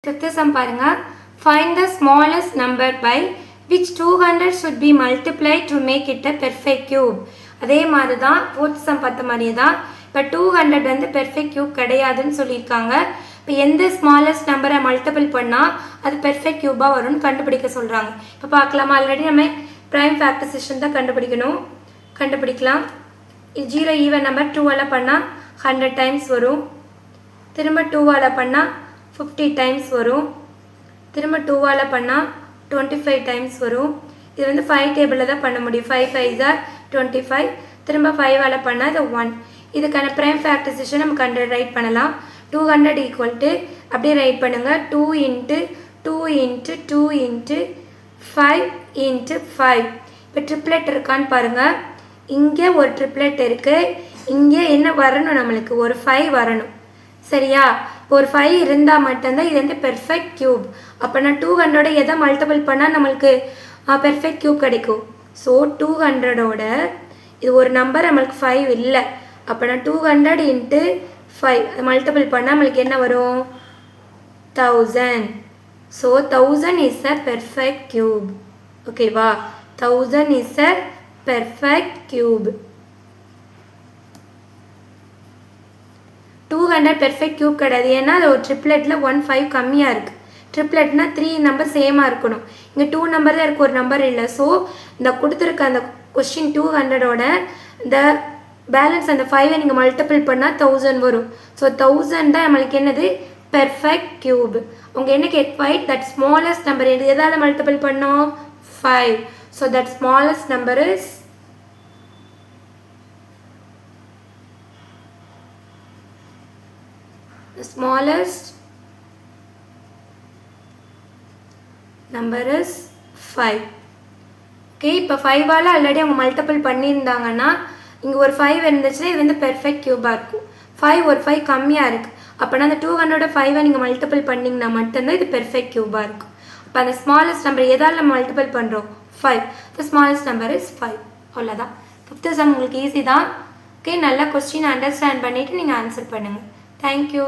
Fifth sum பாருங்க. Find the smallest number by which 200 should be multiplied to make it a perfect cube. அதே மாதிரி தான் fourth sum பார்த்த மாதிரியே தான். இப்போ 200 வந்து perfect cube கிடையாதுன்னு சொல்லியிருக்காங்க. இப்போ எந்த smallest நம்பரை மல்டிபிள் பண்ணால் அது perfect cube-ஆக வரும்னு கண்டுபிடிக்க சொல்கிறாங்க. இப்போ பார்க்கலாமா, ஆல்ரெடி நம்ம ப்ரைம் ஃபேக்டரைசேஷன் தான் கண்டுபிடிக்கலாம். இது 0 ஈவன் நம்பர் 2ஆல் பண்ணால் 100 டைம்ஸ் வரும். திரும்ப 2ஆல் பண்ணால் 50 டைம்ஸ் வரும். திரும்ப 2ஆல் பண்ணால் 25 டைம்ஸ் வரும். இது வந்து 5 டேபிளில் தான் பண்ண முடியும். 5 5 ஆர் 25. திரும்ப 5ஆல் பண்ணால் இது 1. இதுக்கான ப்ரைம் ஃபேக்டரைசேஷன் நம்ம ரைட் பண்ணலாம். 200 ஈக்குவல் டு அப்படியே ரைட் பண்ணுங்கள். 2 இன்ட்டு 2 இன்ட்டு 2 இன்ட்டு 5 இன்ட்டு 5. இப்போ ட்ரிப்ளெட் இருக்கான்னு பாருங்கள். இங்கே ஒரு ட்ரிப்ளெட் இருக்குது. இங்கே என்ன வரணும், நம்மளுக்கு ஒரு 5 வரணும். சரியா, ஒரு 5 இருந்தால் மட்டும்தான் இது வந்து பெர்ஃபெக்ட் கியூப். அப்போ நான் 200 எதை மல்டிபிள் பண்ணால் நம்மளுக்கு பெர்ஃபெக்ட் கியூப் கிடைக்கும். ஸோ 200ஓட இது ஒரு நம்பர் நம்மளுக்கு 5 இல்லை. அப்போ நான் 200 இன்ட்டு 5 மல்டிபிள் பண்ணால் நம்மளுக்கு என்ன வரும், 1000. So 1000 is a perfect cube. ஓகேவா, 1000 is a perfect cube. 200 perfect cube கிடையாது. ஏன்னா அது ஒரு ட்ரிப்ளெட்டில் 1 5 கம்மியாக இருக்குது. ட்ரிப்ளெட்னா 3 நம்பர் சேமாக இருக்கணும். இங்கே 2 நம்பர் தான் இருக்குது, ஒரு நம்பர் இல்லை. ஸோ இந்த கொடுத்துருக்க அந்த கொஸ்டின் 200ஓட இந்த பேலன்ஸ் அந்த 5 நீங்கள் மல்டிபிள் பண்ணால் 1000 வரும். ஸோ 1000 தான் நம்மளுக்கு என்னது, பெர்ஃபெக்ட் கியூப். உங்கள் என்ன கேட்பாய், தட் ஸ்மாலஸ்ட் நம்பர் எதால் மல்டிபிள் பண்ணோம், 5. So that smallest number is the smallest number is 5. Okay, இப்போ 5ஆல் ஆல்ரெடி அவங்க மல்டிபிள் பண்ணியிருந்தாங்கன்னா இங்கே ஒரு 5 இருந்துச்சுன்னா இது வந்து பெர்ஃபெக்ட் கியூபாக இருக்கும். 5 ஒரு 5 கம்மியாக இருக்குது. அப்போனா அந்த 200 5 நீங்கள் மல்டிபிள் பண்ணிங்கன்னா மட்டும்தான் இது பெர்ஃபெக்ட் கியூபாக இருக்கும். அப்போ அந்த ஸ்மாலஸ்ட் நம்பர் எதால் நம்ம மல்டிபிள் பண்ணுறோம், 5. The smallest number is 5. அவ்வளோதான். ஃபிஃப்த் சம் உங்களுக்கு ஈஸி தான். ஓகே, நல்லா கொஸ்டின் அண்டர்ஸ்டாண்ட் பண்ணிவிட்டு நீங்கள் ஆன்சர் பண்ணுங்கள். தேங்க்யூ.